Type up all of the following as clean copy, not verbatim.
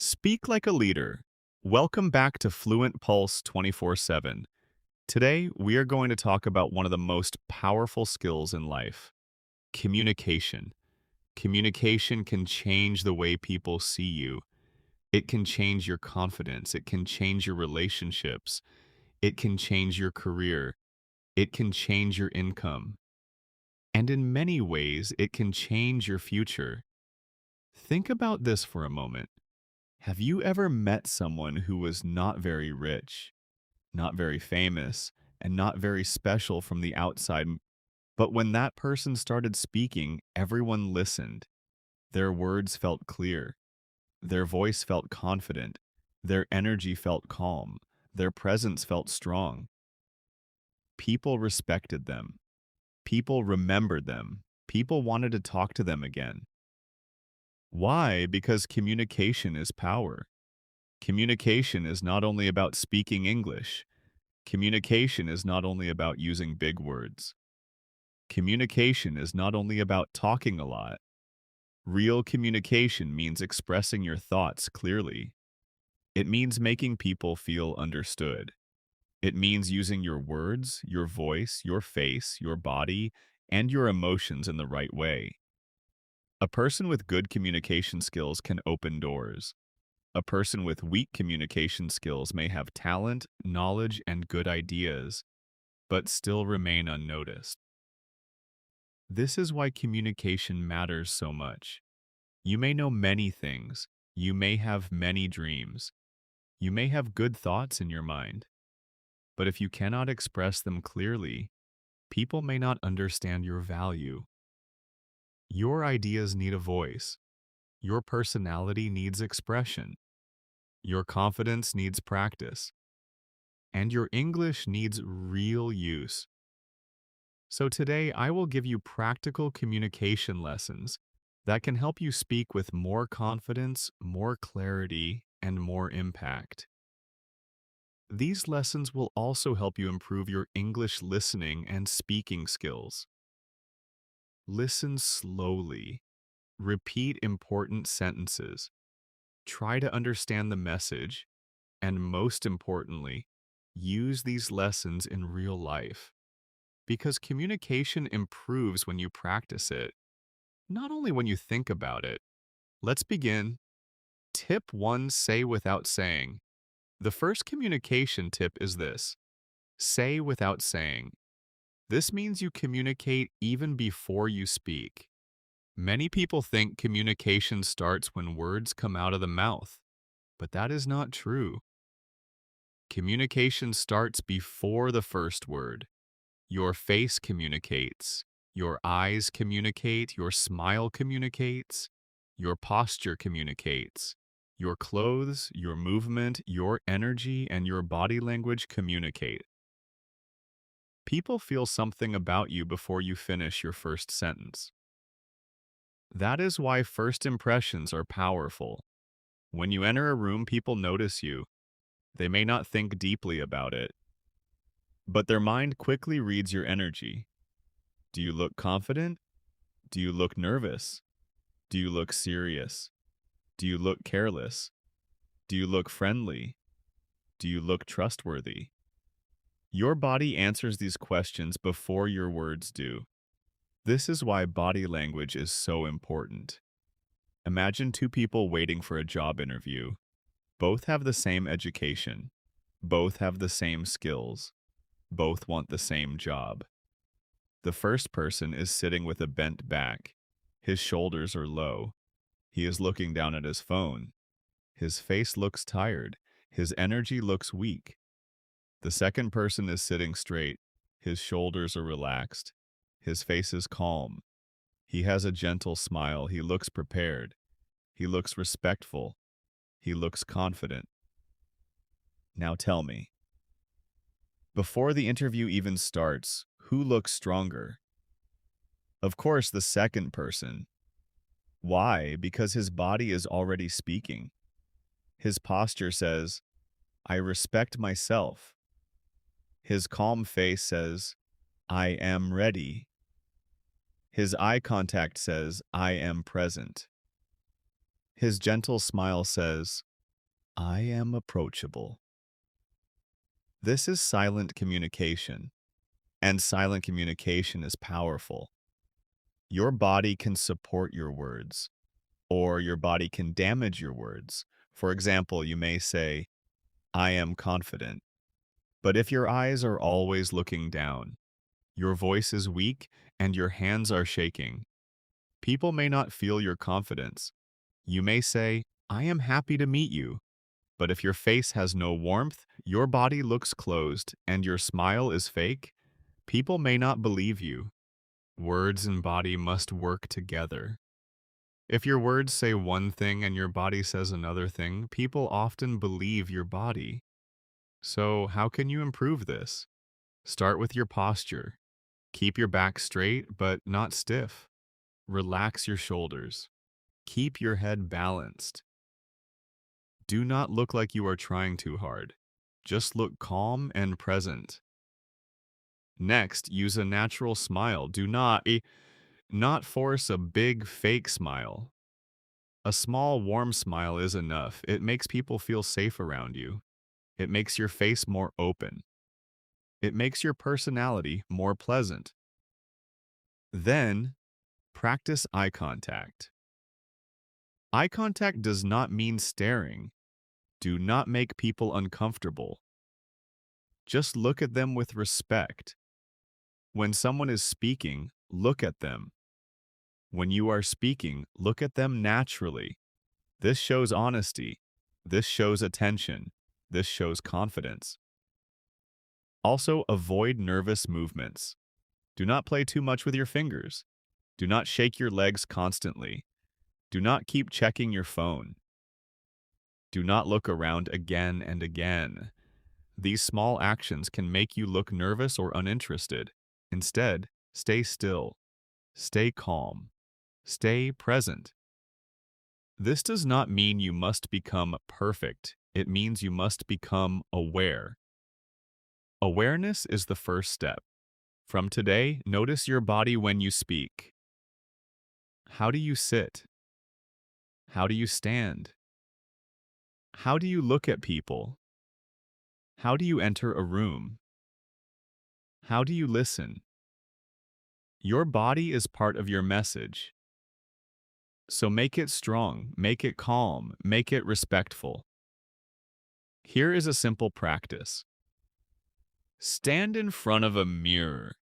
Speak like a leader. Welcome back to Fluent Pulse 24/7. Today, we are going to talk about one of the most powerful skills in life, communication. Communication can change the way people see you. It can change your confidence. It can change your relationships. It can change your career. It can change your income. And in many ways, it can change your future. Think about this for a moment. Have you ever met someone who was not very rich, not very famous, and not very special from the outside, but when that person started speaking, everyone listened? Their words felt clear, their voice felt confident, their energy felt calm, their presence felt strong. People respected them, people remembered them, people wanted to talk to them again. Why? Because communication is power. Communication is not only about speaking English. Communication is not only about using big words. Communication is not only about talking a lot. Real communication means expressing your thoughts clearly. It means making people feel understood. It means using your words, your voice, your face, your body, and your emotions in the right way. A person with good communication skills can open doors. A person with weak communication skills may have talent, knowledge, and good ideas, but still remain unnoticed. This is why communication matters so much. You may know many things. You may have many dreams. You may have good thoughts in your mind. But if you cannot express them clearly, people may not understand your value. Your ideas need a voice. Your personality needs expression. Your confidence needs practice. And your English needs real use. So today, I will give you practical communication lessons that can help you speak with more confidence, more clarity, and more impact. These lessons will also help you improve your English listening and speaking skills. Listen slowly. Repeat important sentences. Try to understand the message. And most importantly, use these lessons in real life. Because communication improves when you practice it, not only when you think about it. Let's begin. Tip 1: Say without saying. The first communication tip is this: say without saying. This means you communicate even before you speak. Many people think communication starts when words come out of the mouth, but that is not true. Communication starts before the first word. Your face communicates. Your eyes communicate. Your smile communicates. Your posture communicates. Your clothes, your movement, your energy, and your body language communicate. People feel something about you before you finish your first sentence. That is why first impressions are powerful. When you enter a room, people notice you. They may not think deeply about it, but their mind quickly reads your energy. Do you look confident? Do you look nervous? Do you look serious? Do you look careless? Do you look friendly? Do you look trustworthy? Your body answers these questions before your words do. This is why body language is so important. Imagine two people waiting for a job interview. Both have the same education. Both have the same skills. Both want the same job. The first person is sitting with a bent back. His shoulders are low. He is looking down at his phone. His face looks tired. His energy looks weak. The second person is sitting straight. His shoulders are relaxed. His face is calm. He has a gentle smile. He looks prepared. He looks respectful. He looks confident. Now tell me, before the interview even starts, who looks stronger? Of course, the second person. Why? Because his body is already speaking. His posture says, I respect myself. His calm face says, I am ready. His eye contact says, I am present. His gentle smile says, I am approachable. This is silent communication, and silent communication is powerful. Your body can support your words, or your body can damage your words. For example, you may say, I am confident. But if your eyes are always looking down, your voice is weak, and your hands are shaking, people may not feel your confidence. You may say, I am happy to meet you. But if your face has no warmth, your body looks closed, and your smile is fake, people may not believe you. Words and body must work together. If your words say one thing and your body says another thing, people often believe your body. So, how can you improve this? Start with your posture. Keep your back straight but not stiff. Relax your shoulders. Keep your head balanced. Do not look like you are trying too hard. Just look calm and present. Next, use a natural smile. Do not force a big fake smile. A small warm smile is enough. It makes people feel safe around you. It makes your face more open. It makes your personality more pleasant. Then, practice eye contact. Eye contact does not mean staring. Do not make people uncomfortable. Just look at them with respect. When someone is speaking, look at them. When you are speaking, look at them naturally. This shows honesty. This shows attention. This shows confidence. Also, avoid nervous movements. Do not play too much with your fingers. Do not shake your legs constantly. Do not keep checking your phone. Do not look around again and again. These small actions can make you look nervous or uninterested. Instead, stay still. Stay calm. Stay present. This does not mean you must become perfect. It means you must become aware. Awareness is the first step. From today, notice your body when you speak. How do you sit? How do you stand? How do you look at people? How do you enter a room? How do you listen? Your body is part of your message. So make it strong, make it calm, make it respectful. Here is a simple practice. Stand in front of a mirror.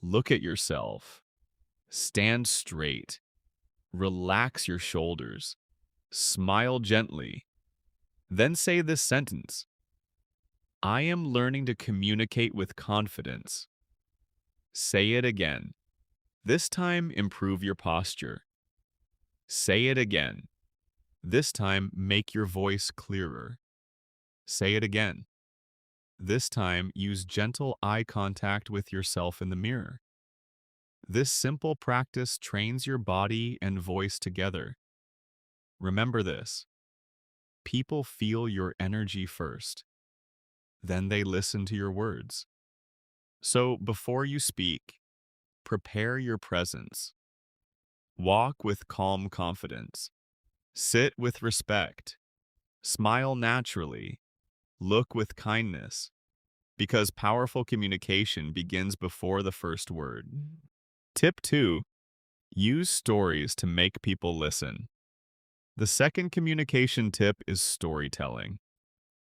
Look at yourself. Stand straight. Relax your shoulders. Smile gently. Then say this sentence. I am learning to communicate with confidence. Say it again. This time, improve your posture. Say it again. This time, make your voice clearer. Say it again. This time, use gentle eye contact with yourself in the mirror. This simple practice trains your body and voice together. Remember this. People feel your energy first. Then they listen to your words. So before you speak, prepare your presence. Walk with calm confidence. Sit with respect. Smile naturally. Look with kindness. Because powerful communication begins before the first word. Tip 2. Use stories to make people listen. The second communication tip is storytelling.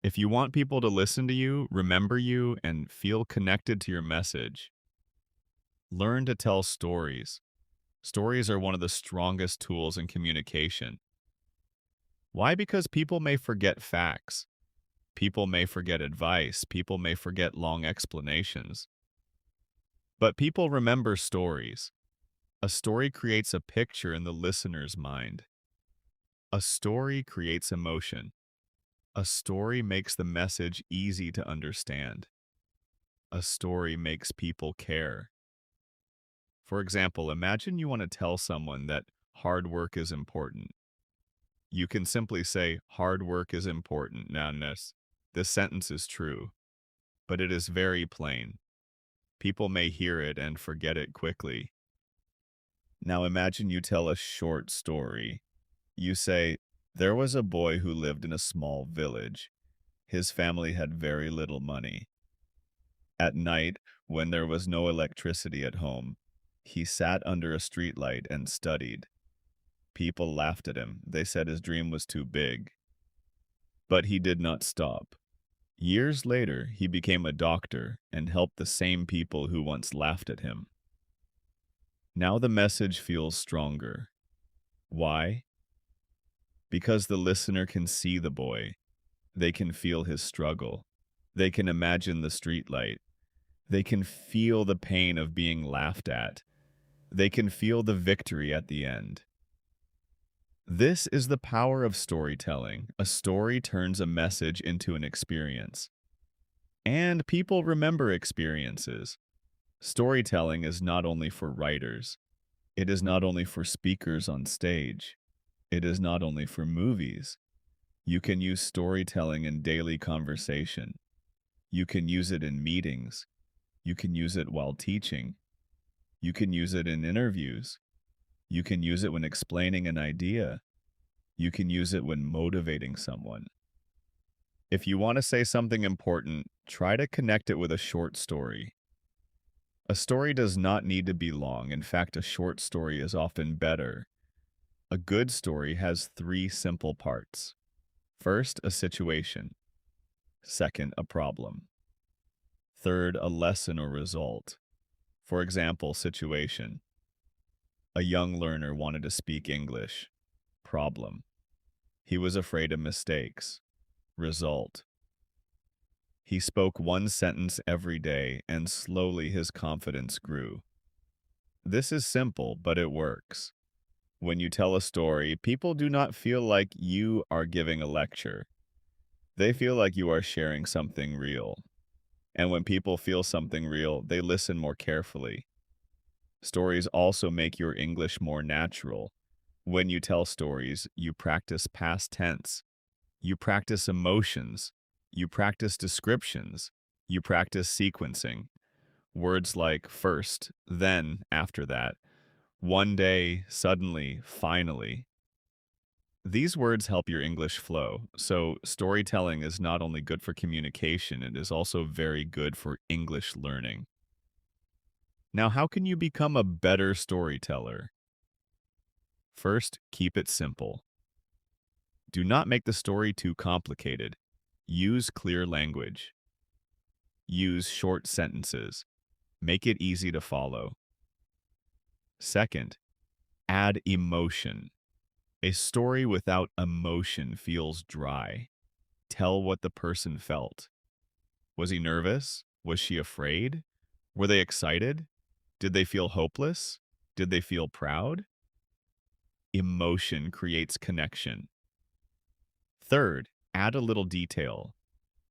If you want people to listen to you, remember you, and feel connected to your message, learn to tell stories. Stories are one of the strongest tools in communication. Why? Because people may forget facts. People may forget advice. People may forget long explanations. But people remember stories. A story creates a picture in the listener's mind. A story creates emotion. A story makes the message easy to understand. A story makes people care. For example, imagine you want to tell someone that hard work is important. You can simply say, hard work is important. Now, this sentence is true, but it is very plain. People may hear it and forget it quickly. Now imagine you tell a short story. You say, There was a boy who lived in a small village. His family had very little money. At night, when there was no electricity at home, he sat under a streetlight and studied. People laughed at him. They said his dream was too big. But he did not stop. Years later, he became a doctor and helped the same people who once laughed at him. Now the message feels stronger. Why? Because the listener can see the boy. They can feel his struggle. They can imagine the streetlight. They can feel the pain of being laughed at. They can feel the victory at the end. This is the power of storytelling. A story turns a message into an experience. And people remember experiences. Storytelling is not only for writers. It is not only for speakers on stage. It is not only for movies. You can use storytelling in daily conversation. You can use it in meetings. You can use it while teaching. You can use it in interviews. You can use it when explaining an idea. You can use it when motivating someone. If you want to say something important, try to connect it with a short story. A story does not need to be long. In fact, a short story is often better. A good story has three simple parts. First, a situation. Second, a problem. Third, a lesson or result. For example, situation. A young learner wanted to speak English. Problem. He was afraid of mistakes. Result. He spoke one sentence every day, and slowly his confidence grew. This is simple, but it works. When you tell a story, people do not feel like you are giving a lecture. They feel like you are sharing something real. And when people feel something real, they listen more carefully. Stories also make your English more natural. When you tell stories, you practice past tense. You practice emotions. You practice descriptions. You practice sequencing. Words like first, then, after that. One day, suddenly, finally. These words help your English flow. So storytelling is not only good for communication, it is also very good for English learning. Now, how can you become a better storyteller? First, keep it simple. Do not make the story too complicated. Use clear language. Use short sentences. Make it easy to follow. Second, add emotion. A story without emotion feels dry. Tell what the person felt. Was he nervous? Was she afraid? Were they excited? Did they feel hopeless? Did they feel proud? Emotion creates connection. Third, add a little detail.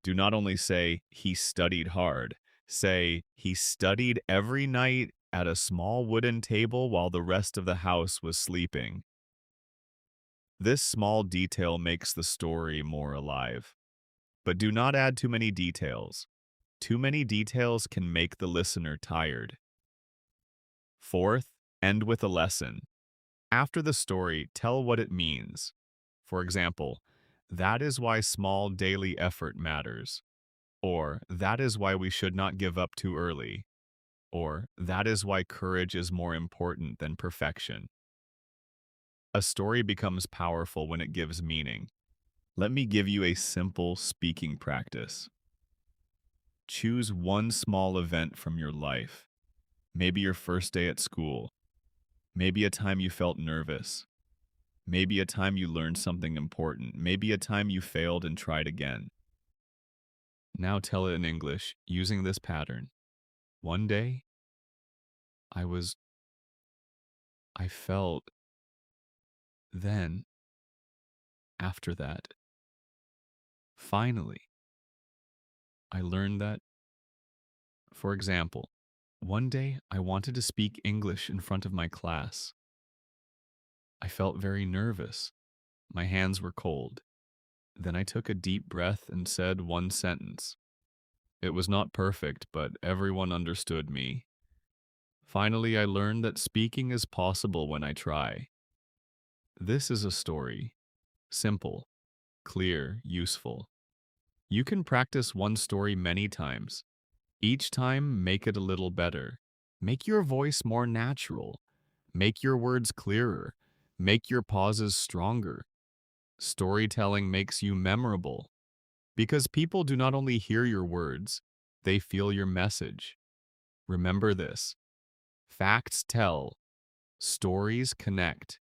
Do not only say, he studied hard. Say, he studied every night at a small wooden table while the rest of the house was sleeping. This small detail makes the story more alive. But do not add too many details. Too many details can make the listener tired. Fourth, end with a lesson. After the story, tell what it means. For example, that is why small daily effort matters. Or, that is why we should not give up too early. Or, that is why courage is more important than perfection. A story becomes powerful when it gives meaning. Let me give you a simple speaking practice. Choose one small event from your life. Maybe your first day at school. Maybe a time you felt nervous. Maybe a time you learned something important. Maybe a time you failed and tried again. Now tell it in English using this pattern. One day, I felt, then, after that. Finally, I learned that, for example, one day I wanted to speak English in front of my class. I felt very nervous. My hands were cold. Then I took a deep breath and said one sentence. It was not perfect, but everyone understood me. Finally, I learned that speaking is possible when I try. This is a story. Simple, clear, useful. You can practice one story many times. Each time, make it a little better. Make your voice more natural. Make your words clearer. Make your pauses stronger. Storytelling makes you memorable because people do not only hear your words, they feel your message. Remember this: facts tell, stories connect.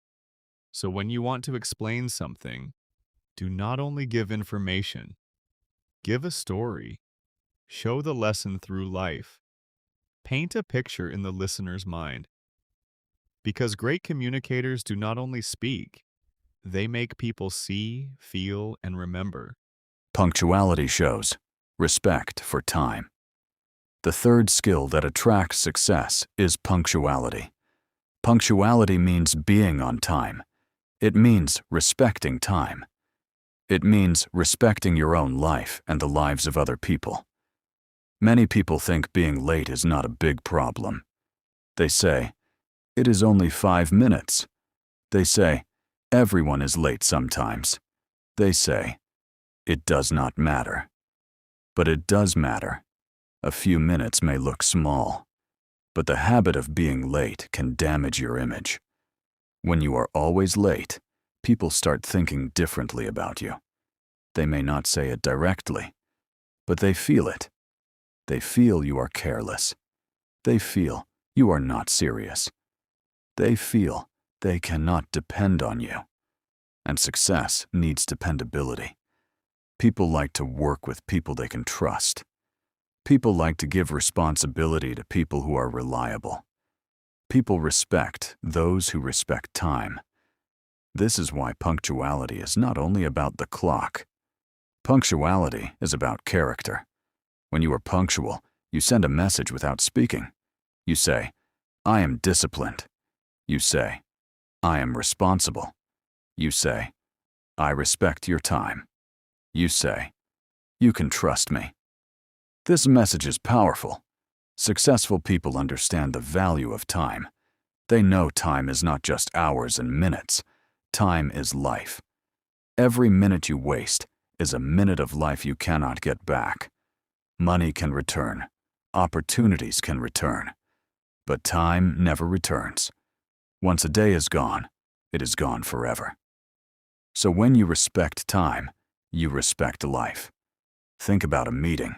So when you want to explain something, do not only give information, give a story. Show the lesson through life. Paint a picture in the listener's mind. Because great communicators do not only speak, they make people see, feel, and remember. Punctuality shows respect for time. The third skill that attracts success is punctuality. Punctuality means being on time. It means respecting time. It means respecting your own life and the lives of other people. Many people think being late is not a big problem. They say, "It is only 5 minutes." They say, "Everyone is late sometimes." They say, "It does not matter." But it does matter. A few minutes may look small, but the habit of being late can damage your image. When you are always late, people start thinking differently about you. They may not say it directly, but they feel it. They feel you are careless. They feel you are not serious. They feel they cannot depend on you. And success needs dependability. People like to work with people they can trust. People like to give responsibility to people who are reliable. People respect those who respect time. This is why punctuality is not only about the clock. Punctuality is about character. When you are punctual, you send a message without speaking. You say, "I am disciplined." You say, "I am responsible." You say, "I respect your time." You say, "You can trust me." This message is powerful. Successful people understand the value of time. They know time is not just hours and minutes. Time is life. Every minute you waste is a minute of life you cannot get back. Money can return. Opportunities can return. But time never returns. Once a day is gone, it is gone forever. So when you respect time, you respect life. Think about a meeting.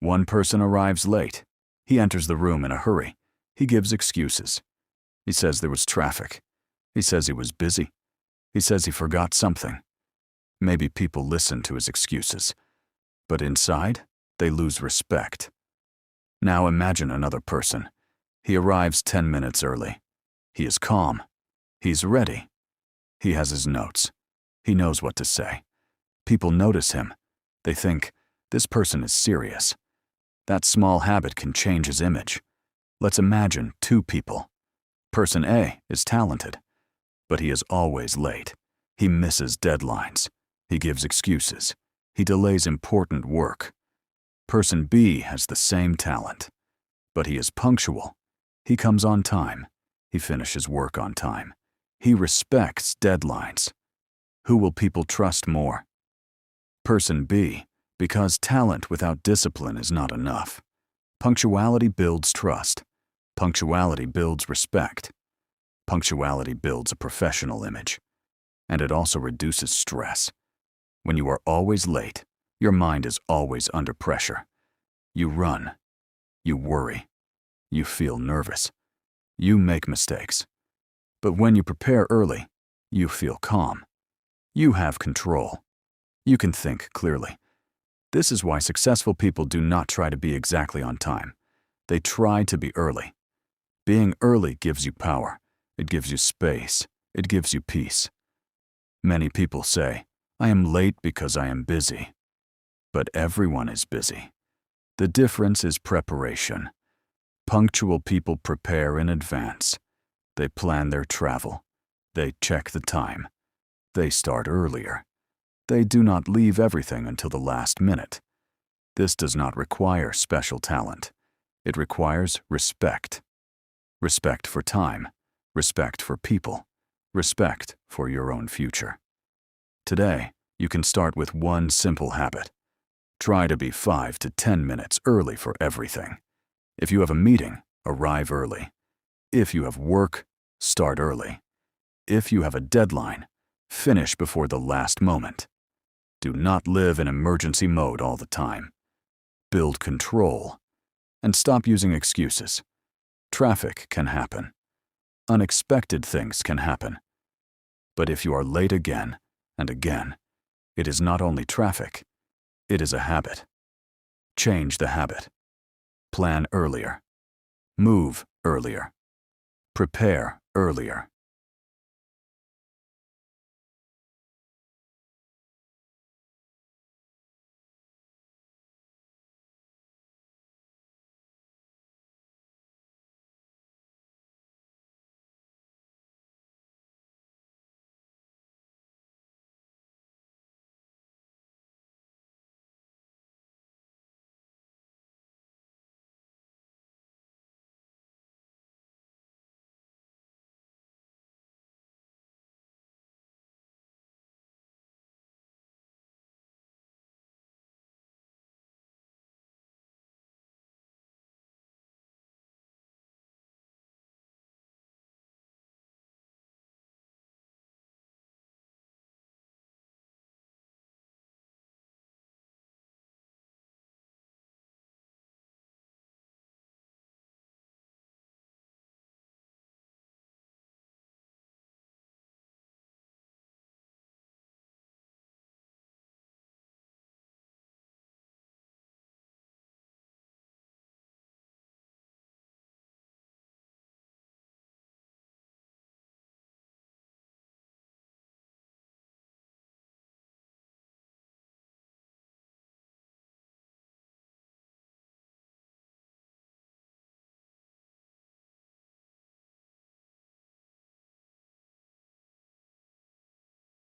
One person arrives late. He enters the room in a hurry. He gives excuses. He says there was traffic. He says he was busy. He says he forgot something. Maybe people listen to his excuses, but inside, they lose respect. Now imagine another person. He arrives 10 minutes early. He is calm. He's ready. He has his notes. He knows what to say. People notice him. They think, this person is serious. That small habit can change his image. Let's imagine 2 people. Person A is talented, but he is always late. He misses deadlines. He gives excuses. He delays important work. Person B has the same talent, but he is punctual. He comes on time. He finishes work on time. He respects deadlines. Who will people trust more? Person B, because talent without discipline is not enough. Punctuality builds trust. Punctuality builds respect. Punctuality builds a professional image. And it also reduces stress. When you are always late, your mind is always under pressure. You run. You worry. You feel nervous. You make mistakes. But when you prepare early, you feel calm. You have control. You can think clearly. This is why successful people do not try to be exactly on time. They try to be early. Being early gives you power. It gives you space. It gives you peace. Many people say, "I am late because I am busy." But everyone is busy. The difference is preparation. Punctual people prepare in advance. They plan their travel. They check the time. They start earlier. They do not leave everything until the last minute. This does not require special talent. It requires respect. Respect for time. Respect for people. Respect for your own future. Today, you can start with one simple habit. Try to be 5 to 10 minutes early for everything. If you have a meeting, arrive early. If you have work, start early. If you have a deadline, finish before the last moment. Do not live in emergency mode all the time. Build control. And stop using excuses. Traffic can happen. Unexpected things can happen. But if you are late again and again, it is not only traffic, it is a habit. Change the habit. Plan earlier. Move earlier. Prepare earlier.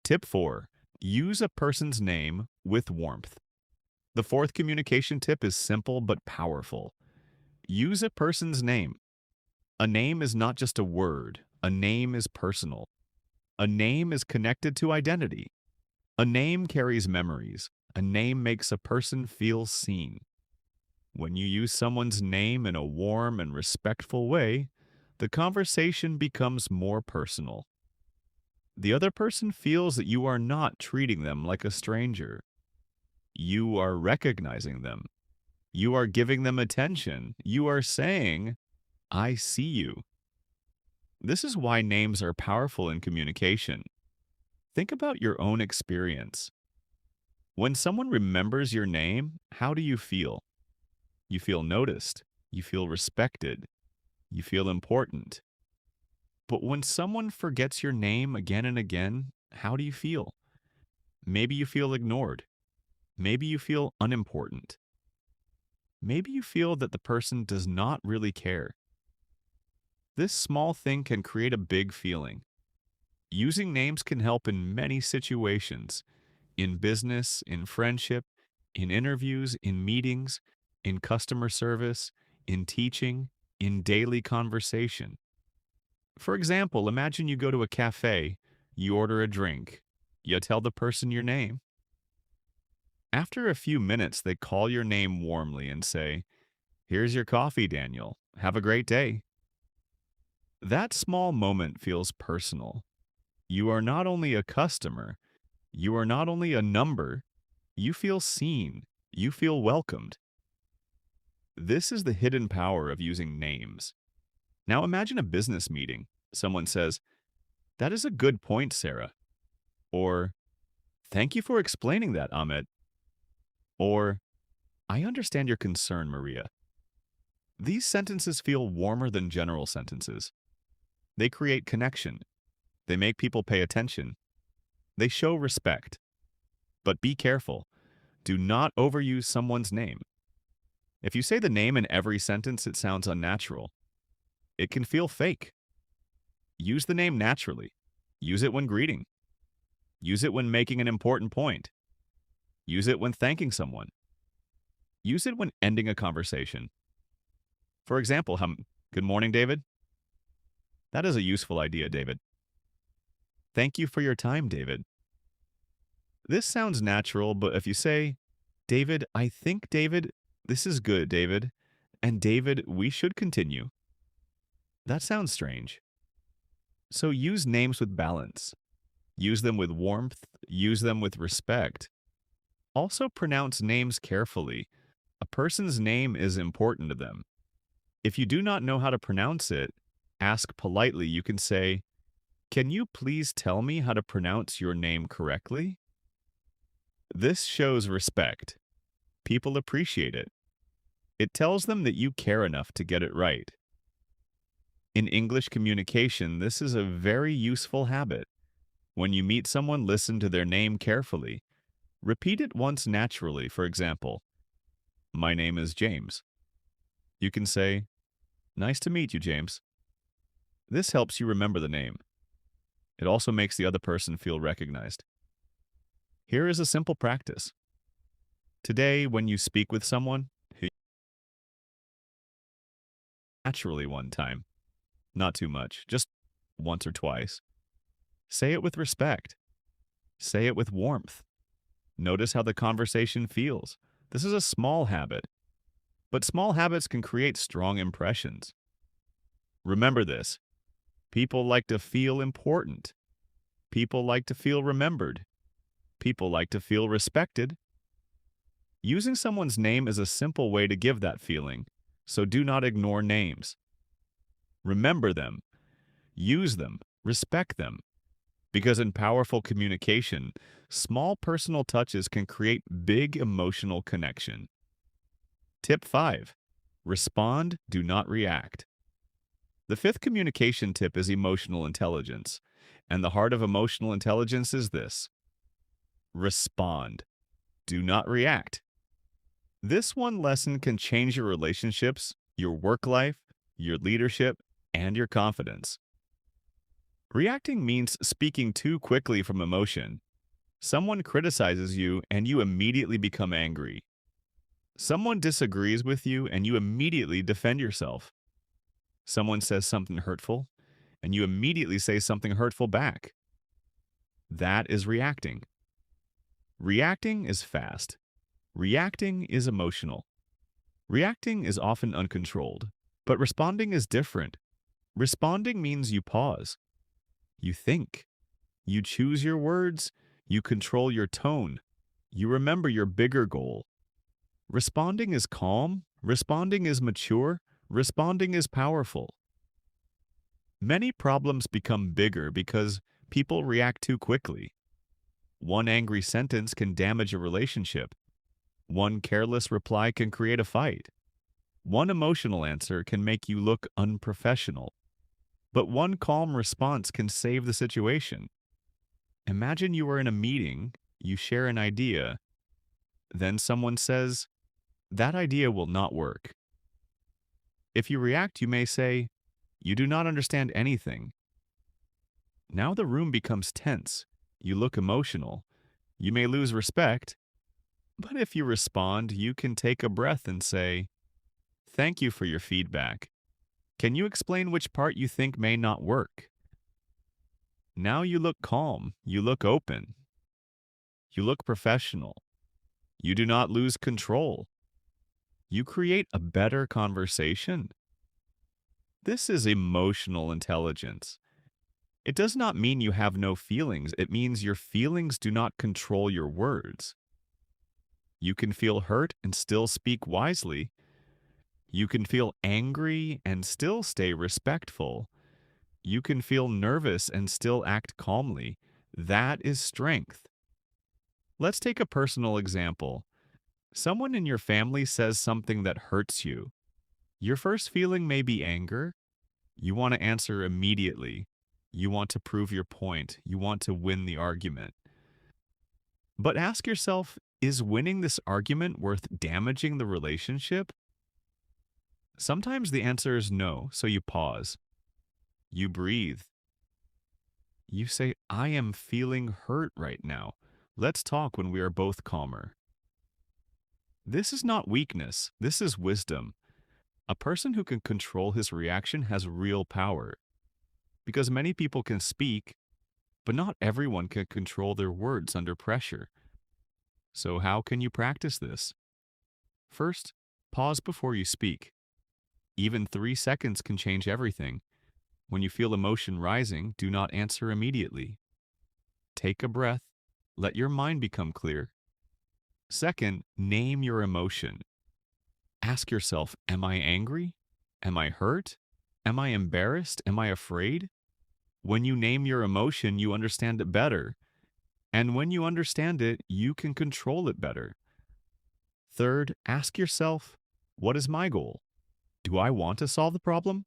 Tip 4. Use a person's name with warmth. The fourth communication tip is simple but powerful. Use a person's name. A name is not just a word. A name is personal. A name is connected to identity. A name carries memories. A name makes a person feel seen. When you use someone's name in a warm and respectful way, the conversation becomes more personal. The other person feels that you are not treating them like a stranger. You are recognizing them. You are giving them attention. You are saying, I see you. This is why names are powerful in communication. Think about your own experience. When someone remembers your name, how do you feel? You feel noticed. You feel respected. You feel important. But when someone forgets your name again and again, how do you feel? Maybe you feel ignored. Maybe you feel unimportant. Maybe you feel that the person does not really care. This small thing can create a big feeling. Using names can help in many situations, in business, in friendship, in interviews, in meetings, in customer service, in teaching, in daily conversation. For example, imagine you go to a cafe, you order a drink, you tell the person your name. After a few minutes, they call your name warmly and say, Here's your coffee, Daniel. Have a great day. That small moment feels personal. You are not only a customer, you are not only a number, you feel seen, you feel welcomed. This is the hidden power of using names. Now imagine a business meeting. Someone says, That is a good point, Sarah. Or, Thank you for explaining that, Amit. Or, I understand your concern, Maria. These sentences feel warmer than general sentences. They create connection. They make people pay attention. They show respect. But be careful. Do not overuse someone's name. If you say the name in every sentence, it sounds unnatural. It can feel fake. Use the name naturally. Use it when greeting. Use it when making an important point. Use it when thanking someone. Use it when ending a conversation. For example, good morning, David. That is a useful idea, David. Thank you for your time, David. This sounds natural, but if you say, David, I think, David, this is good, David, and David, we should continue, that sounds strange. So use names with balance. Use them with warmth. Use them with respect. Also pronounce names carefully. A person's name is important to them. If you do not know how to pronounce it, ask politely. You can say, can you please tell me how to pronounce your name correctly? This shows respect. People appreciate it. It tells them that you care enough to get it right. In English communication, this is a very useful habit. When you meet someone, listen to their name carefully. Repeat it once naturally. For example, my name is James. You can say, nice to meet you, James. This helps you remember the name. It also makes the other person feel recognized. Here is a simple practice. Today, when you speak with someone, naturally one time, not too much, just once or twice. Say it with respect. Say it with warmth. Notice how the conversation feels. This is a small habit, but small habits can create strong impressions. Remember this. People like to feel important. People like to feel remembered. People like to feel respected. Using someone's name is a simple way to give that feeling, so do not ignore names. Remember them. Use them. Respect them. Because in powerful communication, small personal touches can create big emotional connection. Tip 5. Respond, do not react. The fifth communication tip is emotional intelligence, and the heart of emotional intelligence is this. Respond. Do not react. This one lesson can change your relationships, your work life, your leadership, and your confidence. Reacting means speaking too quickly from emotion. Someone criticizes you and you immediately become angry. Someone disagrees with you and you immediately defend yourself. Someone says something hurtful and you immediately say something hurtful back. That is reacting. Reacting is fast. Reacting is emotional. Reacting is often uncontrolled, but responding is different. Responding means you pause. You think. You choose your words. You control your tone. You remember your bigger goal. Responding is calm. Responding is mature. Responding is powerful. Many problems become bigger because people react too quickly. One angry sentence can damage a relationship. One careless reply can create a fight. One emotional answer can make you look unprofessional. But one calm response can save the situation. Imagine you are in a meeting, you share an idea, then someone says, that idea will not work. If you react, you may say, you do not understand anything. Now the room becomes tense. You look emotional. You may lose respect. But if you respond, you can take a breath and say, thank you for your feedback. Can you explain which part you think may not work? Now you look calm. You look open. You look professional. You do not lose control. You create a better conversation. This is emotional intelligence. It does not mean you have no feelings. It means your feelings do not control your words. You can feel hurt and still speak wisely. You can feel angry and still stay respectful. You can feel nervous and still act calmly. That is strength. Let's take a personal example. Someone in your family says something that hurts you. Your first feeling may be anger. You want to answer immediately. You want to prove your point. You want to win the argument. But ask yourself, is winning this argument worth damaging the relationship? Sometimes the answer is no, so you pause. You breathe. You say, I am feeling hurt right now. Let's talk when we are both calmer. This is not weakness. This is wisdom. A person who can control his reaction has real power. Because many people can speak, but not everyone can control their words under pressure. So, how can you practice this? First, pause before you speak. Even 3 seconds can change everything. When you feel emotion rising, do not answer immediately. Take a breath. Let your mind become clear. Second, name your emotion. Ask yourself, am I angry? Am I hurt? Am I embarrassed? Am I afraid? When you name your emotion, you understand it better. And when you understand it, you can control it better. Third, ask yourself, what is my goal? Do I want to solve the problem?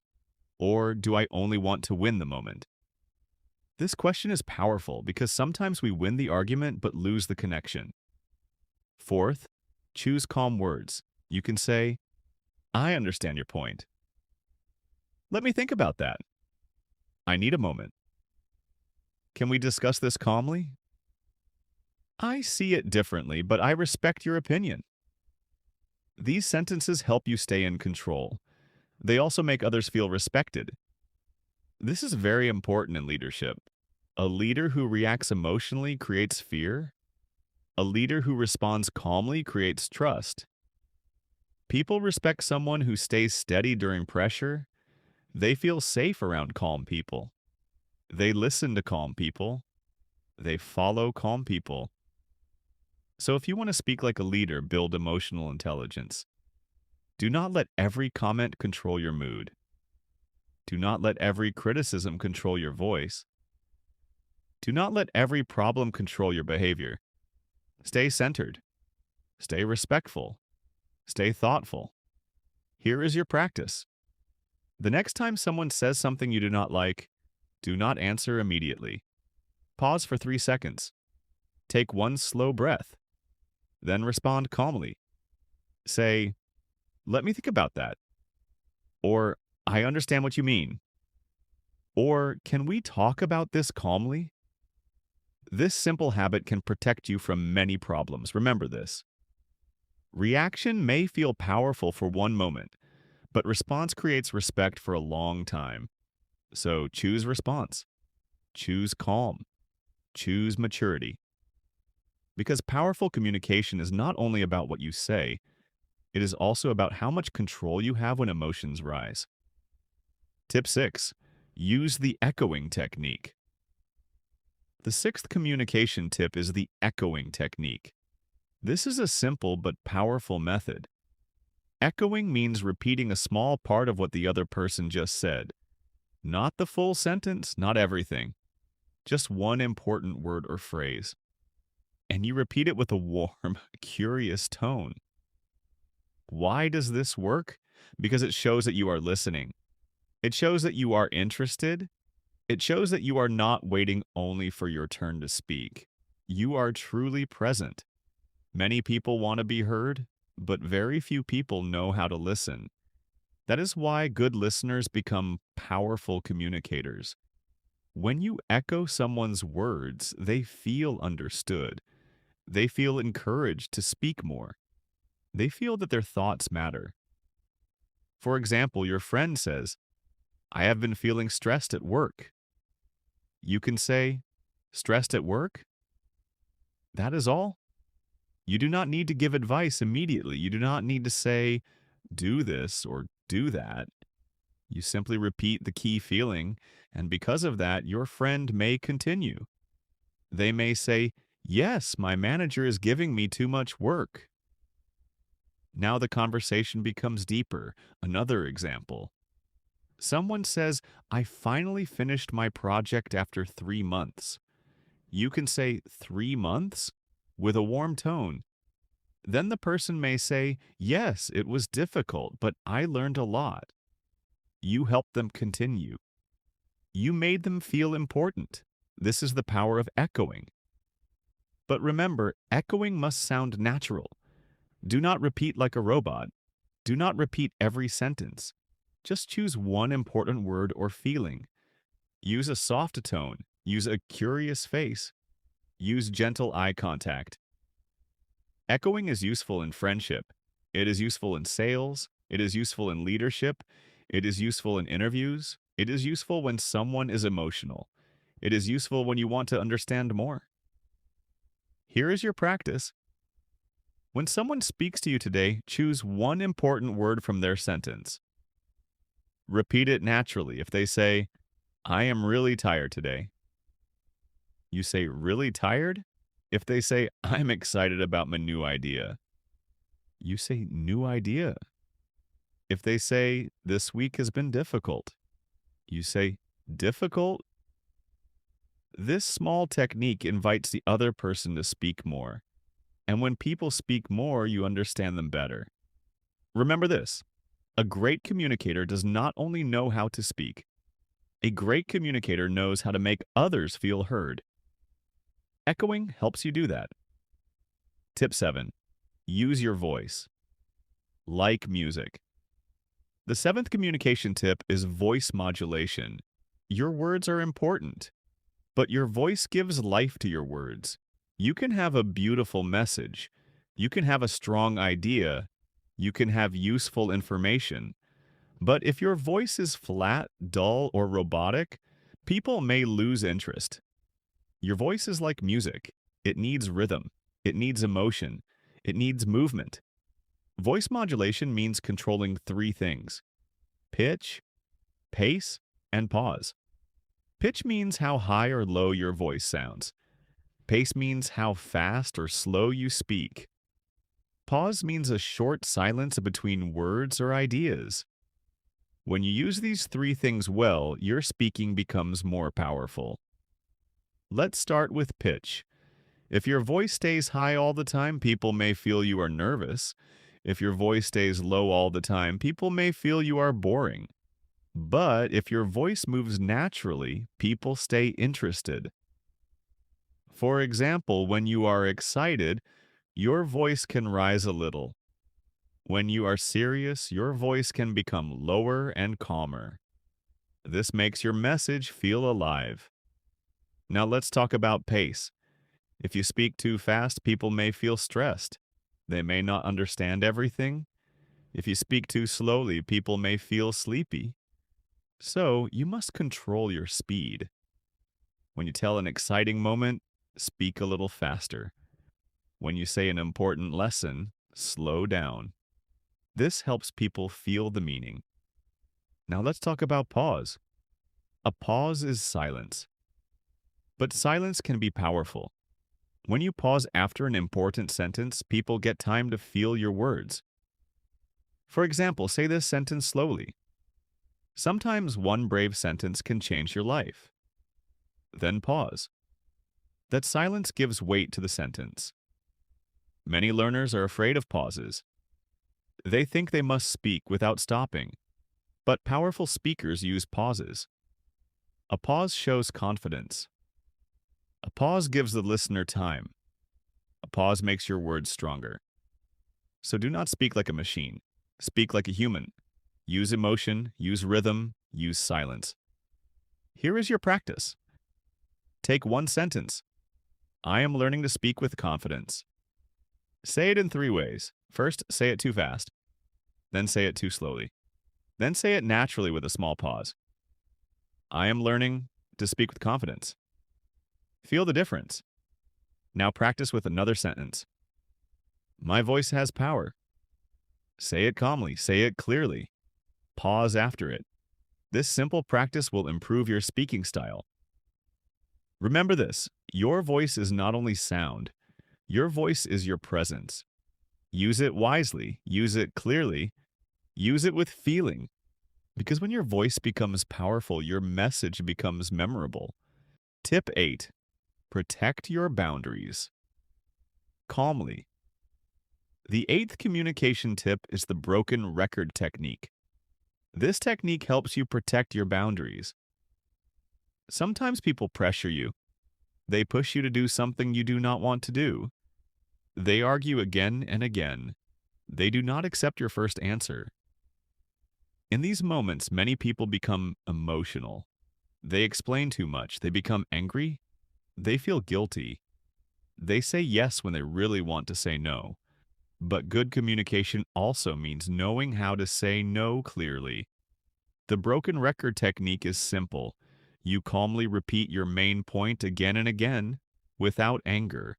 Or do I only want to win the moment? This question is powerful because sometimes we win the argument but lose the connection. Fourth, choose calm words. You can say, I understand your point. Let me think about that. I need a moment. Can we discuss this calmly? I see it differently, but I respect your opinion. These sentences help you stay in control. They also make others feel respected. This is very important in leadership. A leader who reacts emotionally creates fear. A leader who responds calmly creates trust. People respect someone who stays steady during pressure. They feel safe around calm people. They listen to calm people. They follow calm people. So if you want to speak like a leader, build emotional intelligence. Do not let every comment control your mood. Do not let every criticism control your voice. Do not let every problem control your behavior. Stay centered. Stay respectful. Stay thoughtful. Here is your practice. The next time someone says something you do not like, do not answer immediately. Pause for 3 seconds. Take one slow breath. Then respond calmly. Say, let me think about that. Or, I understand what you mean. Or, can we talk about this calmly? This simple habit can protect you from many problems. Remember this. Reaction may feel powerful for one moment, but response creates respect for a long time. So choose response, choose calm, choose maturity. Because powerful communication is not only about what you say, it is also about how much control you have when emotions rise. Tip 6. Use the echoing technique. The sixth communication tip is the echoing technique. This is a simple but powerful method. Echoing means repeating a small part of what the other person just said. Not the full sentence, not everything. Just one important word or phrase. And you repeat it with a warm, curious tone. Why does this work? Because it shows that you are listening. It shows that you are interested. It shows that you are not waiting only for your turn to speak. You are truly present. Many people want to be heard, but very few people know how to listen. That is why good listeners become powerful communicators. When you echo someone's words, they feel understood. They feel encouraged to speak more. They feel that their thoughts matter. For example, your friend says, I have been feeling stressed at work. You can say, stressed at work? That is all. You do not need to give advice immediately. You do not need to say, do this or do that. You simply repeat the key feeling, and because of that, your friend may continue. They may say, yes, my manager is giving me too much work. Now the conversation becomes deeper. Another example. Someone says, I finally finished my project after 3 months. You can say 3 months with a warm tone. Then the person may say, yes, it was difficult, but I learned a lot. You helped them continue. You made them feel important. This is the power of echoing. But remember, echoing must sound natural. Do not repeat like a robot. Do not repeat every sentence. Just choose one important word or feeling. Use a soft tone. Use a curious face. Use gentle eye contact. Echoing is useful in friendship. It is useful in sales. It is useful in leadership. It is useful in interviews. It is useful when someone is emotional. It is useful when you want to understand more. Here is your practice. When someone speaks to you today, choose one important word from their sentence. Repeat it naturally. If they say, I am really tired today, you say, really tired? If they say, I'm excited about my new idea, you say, new idea. If they say, this week has been difficult, you say, difficult. This small technique invites the other person to speak more. And when people speak more, you understand them better. Remember this: a great communicator does not only know how to speak, a great communicator knows how to make others feel heard. Echoing helps you do that. Tip 7. Use your voice. Like music. The seventh communication tip is voice modulation. Your words are important, but your voice gives life to your words. You can have a beautiful message. You can have a strong idea. You can have useful information. But if your voice is flat, dull, or robotic, people may lose interest. Your voice is like music. It needs rhythm. It needs emotion. It needs movement. Voice modulation means controlling three things: pitch, pace, and pause. Pitch means how high or low your voice sounds. Pace means how fast or slow you speak. Pause means a short silence between words or ideas. When you use these three things well, your speaking becomes more powerful. Let's start with pitch. If your voice stays high all the time, people may feel you are nervous. If your voice stays low all the time, people may feel you are boring. But if your voice moves naturally, people stay interested. For example, when you are excited, your voice can rise a little. When you are serious, your voice can become lower and calmer. This makes your message feel alive. Now let's talk about pace. If you speak too fast, people may feel stressed. They may not understand everything. If you speak too slowly, people may feel sleepy. So you must control your speed. When you tell an exciting moment, speak a little faster. When you say an important lesson, slow down. This helps people feel the meaning. Now let's talk about pause. A pause is silence. But silence can be powerful. When you pause after an important sentence, people get time to feel your words. For example, say this sentence slowly. Sometimes one brave sentence can change your life. Then pause. That silence gives weight to the sentence. Many learners are afraid of pauses. They think they must speak without stopping, but powerful speakers use pauses. A pause shows confidence. A pause gives the listener time. A pause makes your words stronger. So do not speak like a machine. Speak like a human. Use emotion, use rhythm, use silence. Here is your practice. Take one sentence. I am learning to speak with confidence. Say it in three ways. First, say it too fast. Then say it too slowly. Then say it naturally with a small pause. I am learning to speak with confidence. Feel the difference. Now practice with another sentence. My voice has power. Say it calmly. Say it clearly. Pause after it. This simple practice will improve your speaking style. Remember this: your voice is not only sound, your voice is your presence. Use it wisely, use it clearly, use it with feeling. Because when your voice becomes powerful, your message becomes memorable. Tip 8. Protect your boundaries. Calmly. The eighth communication tip is the broken record technique. This technique helps you protect your boundaries. Sometimes people pressure you. They push you to do something you do not want to do. They argue again and again. They do not accept your first answer. In these moments, many people become emotional. They explain too much. They become angry. They feel guilty. They say yes when they really want to say no. But good communication also means knowing how to say no clearly. The broken record technique is simple. You calmly repeat your main point again and again, without anger,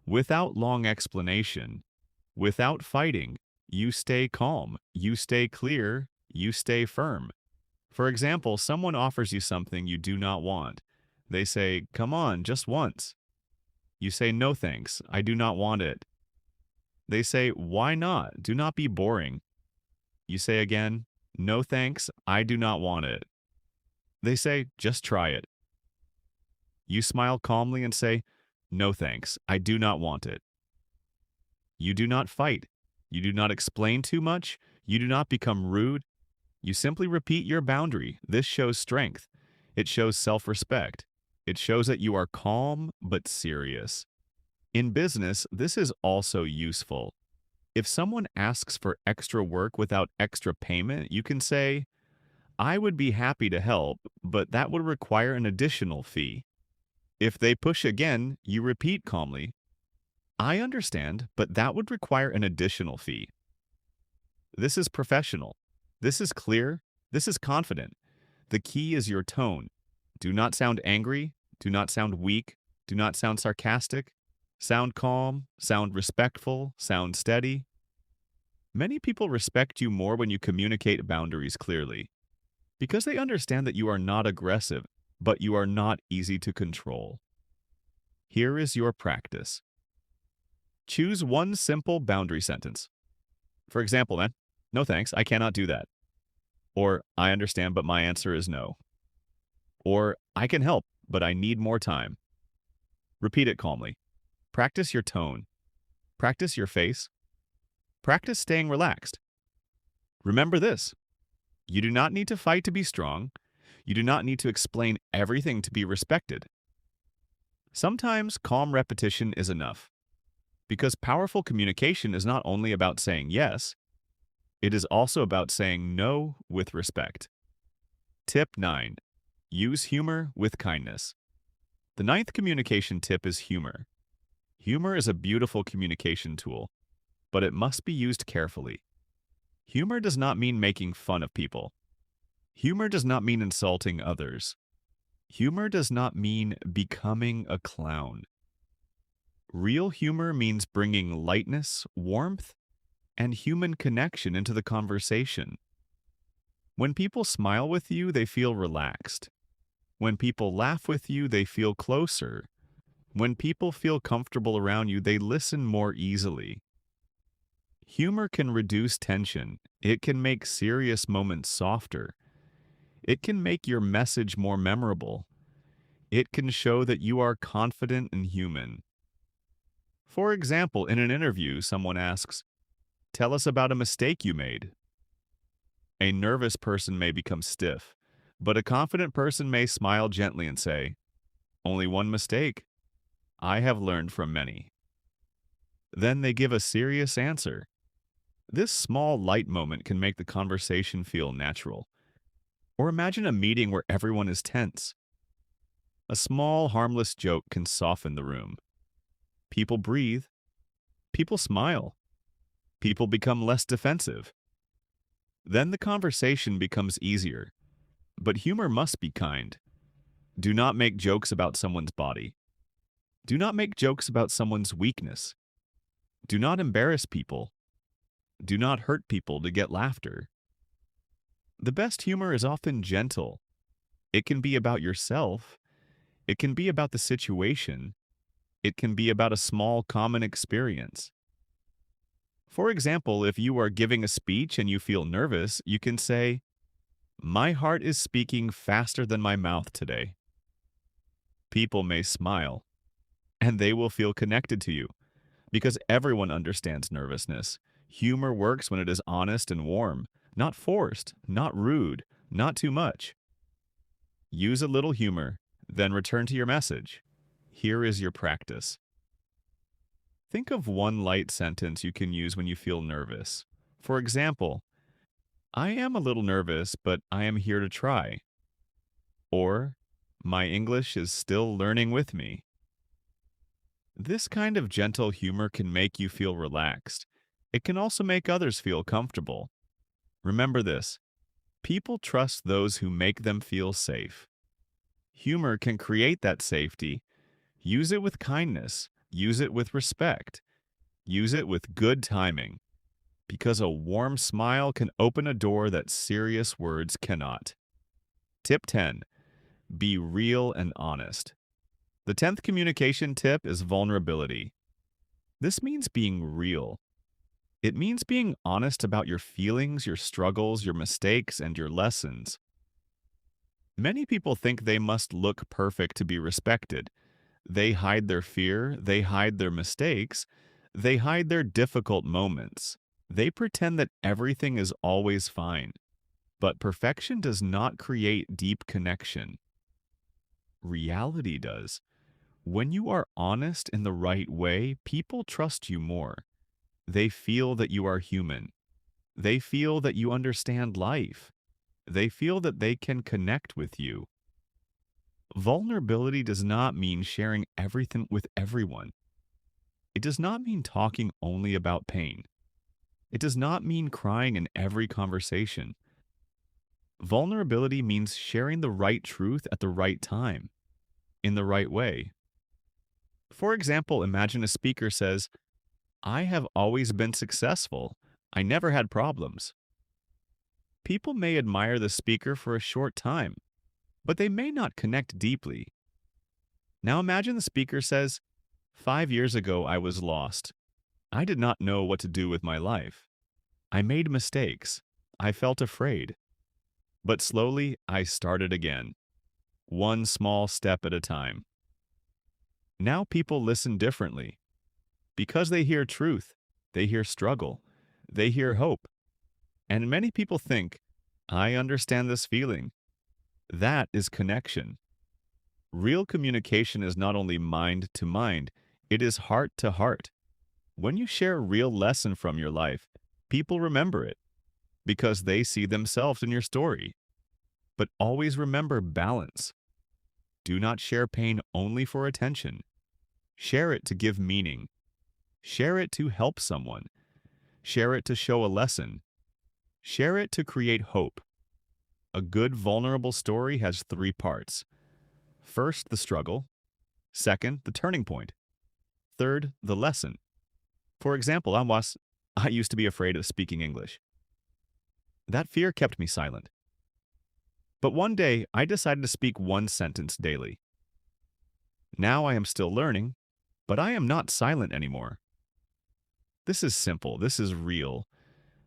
without long explanation, without fighting. You stay calm, you stay clear, you stay firm. For example, someone offers you something you do not want. They say, "Come on, just once." You say, "No thanks, I do not want it." They say, "Why not? Do not be boring." You say again, "No thanks, I do not want it." They say, "Just try it." You smile calmly and say, "No thanks, I do not want it." You do not fight. You do not explain too much. You do not become rude. You simply repeat your boundary. This shows strength. It shows self-respect. It shows that you are calm but serious. In business, this is also useful. If someone asks for extra work without extra payment, you can say, "I would be happy to help, but that would require an additional fee." If they push again, you repeat calmly, "I understand, but that would require an additional fee." This is professional. This is clear. This is confident. The key is your tone. Do not sound angry. Do not sound weak. Do not sound sarcastic. Sound calm. Sound respectful. Sound steady. Many people respect you more when you communicate boundaries clearly because they understand that you are not aggressive, but you are not easy to control. Here is your practice. Choose one simple boundary sentence. For example, then, "No thanks, I cannot do that." Or, "I understand, but my answer is no." Or, "I can help, but I need more time." Repeat it calmly. Practice your tone. Practice your face. Practice staying relaxed. Remember this: you do not need to fight to be strong. You do not need to explain everything to be respected. Sometimes calm repetition is enough, because powerful communication is not only about saying yes, it is also about saying no with respect. Tip 9. Use humor with kindness. The ninth communication tip is humor. Humor is a beautiful communication tool, but it must be used carefully. Humor does not mean making fun of people. Humor does not mean insulting others. Humor does not mean becoming a clown. Real humor means bringing lightness, warmth, and human connection into the conversation. When people smile with you, they feel relaxed. When people laugh with you, they feel closer. When people feel comfortable around you, they listen more easily. Humor can reduce tension. It can make serious moments softer. It can make your message more memorable. It can show that you are confident and human. For example, in an interview, someone asks, "Tell us about a mistake you made." A nervous person may become stiff, but a confident person may smile gently and say, "Only one mistake. I have learned from many." Then they give a serious answer. This small light moment can make the conversation feel natural. Or imagine a meeting where everyone is tense. A small, harmless joke can soften the room. People breathe. People smile. People become less defensive. Then the conversation becomes easier. But humor must be kind. Do not make jokes about someone's body. Do not make jokes about someone's weakness. Do not embarrass people. Do not hurt people to get laughter. The best humor is often gentle. It can be about yourself. It can be about the situation. It can be about a small common experience. For example, if you are giving a speech and you feel nervous, you can say, "My heart is speaking faster than my mouth today." People may smile, and they will feel connected to you, because everyone understands nervousness. Humor works when it is honest and warm, not forced, not rude, not too much. Use a little humor, then return to your message. Here is your practice. Think of one light sentence you can use when you feel nervous. For example, "I am a little nervous, but I am here to try." Or, "My English is still learning with me." This kind of gentle humor can make you feel relaxed. It can also make others feel comfortable. Remember this: people trust those who make them feel safe. Humor can create that safety. Use it with kindness. Use it with respect. Use it with good timing, because a warm smile can open a door that serious words cannot. Tip 10. Be real and honest. The 10th communication tip is vulnerability. This means being real. It means being honest about your feelings, your struggles, your mistakes, and your lessons. Many people think they must look perfect to be respected. They hide their fear, they hide their mistakes, they hide their difficult moments. They pretend that everything is always fine. But perfection does not create deep connection. Reality does. When you are honest in the right way, people trust you more. They feel that you are human. They feel that you understand life. They feel that they can connect with you. Vulnerability does not mean sharing everything with everyone. It does not mean talking only about pain. It does not mean crying in every conversation. Vulnerability means sharing the right truth at the right time, in the right way. For example, imagine a speaker says, "I have always been successful. I never had problems." People may admire the speaker for a short time, but they may not connect deeply. Now imagine the speaker says, "5 years ago I was lost. I did not know what to do with my life. I made mistakes. I felt afraid. But slowly I started again, one small step at a time." Now people listen differently. Because they hear truth, they hear struggle, they hear hope. And many people think, "I understand this feeling." That is connection. Real communication is not only mind to mind, it is heart to heart. When you share a real lesson from your life, people remember it because they see themselves in your story. But always remember balance. Do not share pain only for attention. Share it to give meaning. Share it to help someone. Share it to show a lesson. Share it to create hope. A good vulnerable story has three parts. First, the struggle. Second, the turning point. Third, the lesson. For example, I used to be afraid of speaking English. That fear kept me silent. But one day, I decided to speak one sentence daily. Now I am still learning, but I am not silent anymore. This is simple. This is real.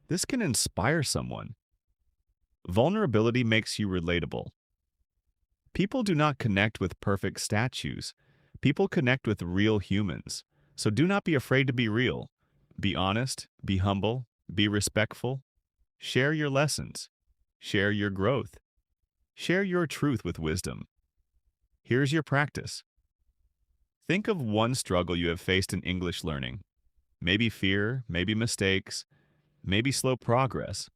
This can inspire someone. Vulnerability makes you relatable. People do not connect with perfect statues. People connect with real humans. So do not be afraid to be real. Be honest, be humble, be respectful. Share your lessons. Share your growth. Share your truth with wisdom. Here's your practice. Think of one struggle you have faced in English learning. Maybe fear, maybe mistakes, maybe slow progress,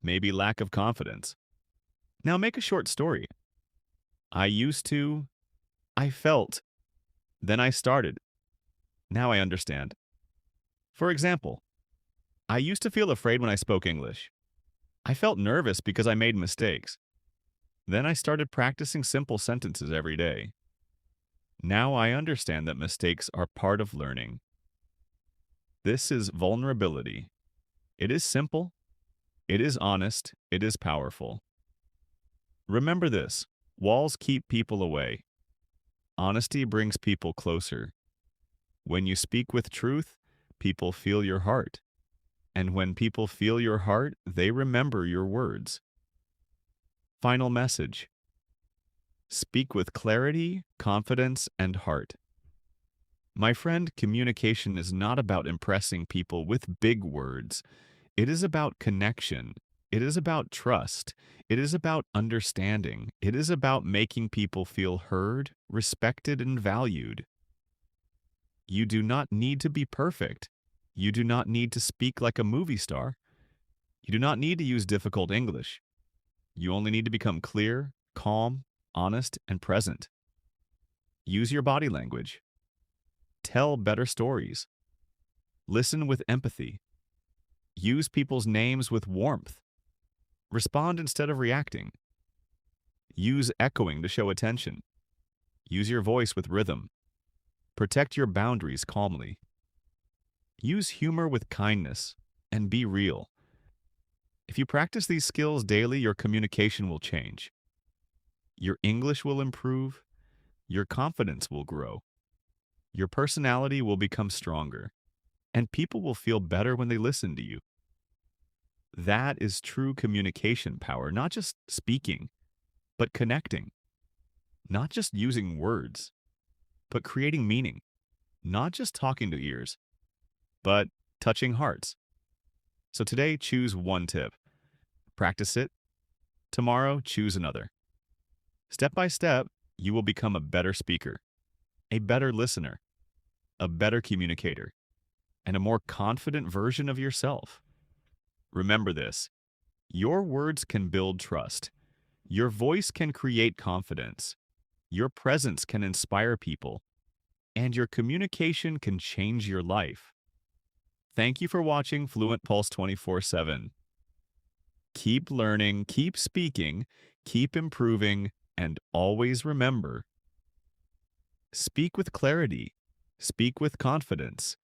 maybe lack of confidence. Now make a short story. I used to, I felt, then I started. Now I understand. For example, I used to feel afraid when I spoke English. I felt nervous because I made mistakes. Then I started practicing simple sentences every day. Now I understand that mistakes are part of learning. This is vulnerability. It is simple, it is honest, it is powerful. Remember this: walls keep people away. Honesty brings people closer. When you speak with truth, people feel your heart. And when people feel your heart, they remember your words. Final message: speak with clarity, confidence, and heart. My friend, communication is not about impressing people with big words. It is about connection. It is about trust. It is about understanding. It is about making people feel heard, respected, and valued. You do not need to be perfect. You do not need to speak like a movie star. You do not need to use difficult English. You only need to become clear, calm, honest, and present. Use your body language. Tell better stories. Listen with empathy. Use people's names with warmth. Respond instead of reacting. Use echoing to show attention. Use your voice with rhythm. Protect your boundaries calmly. Use humor with kindness and be real. If you practice these skills daily, your communication will change. Your English will improve. Your confidence will grow. Your personality will become stronger. And people will feel better when they listen to you. That is true communication power, not just speaking, but connecting. Not just using words, but creating meaning. Not just talking to ears, but touching hearts. So today, choose one tip. Practice it. Tomorrow, choose another. Step by step, you will become a better speaker, a better listener, a better communicator, and a more confident version of yourself. Remember this: your words can build trust, your voice can create confidence, your presence can inspire people, and your communication can change your life. Thank you for watching Fluent Pulse 24/7. Keep learning, keep speaking, keep improving, and always remember: speak with clarity, speak with confidence,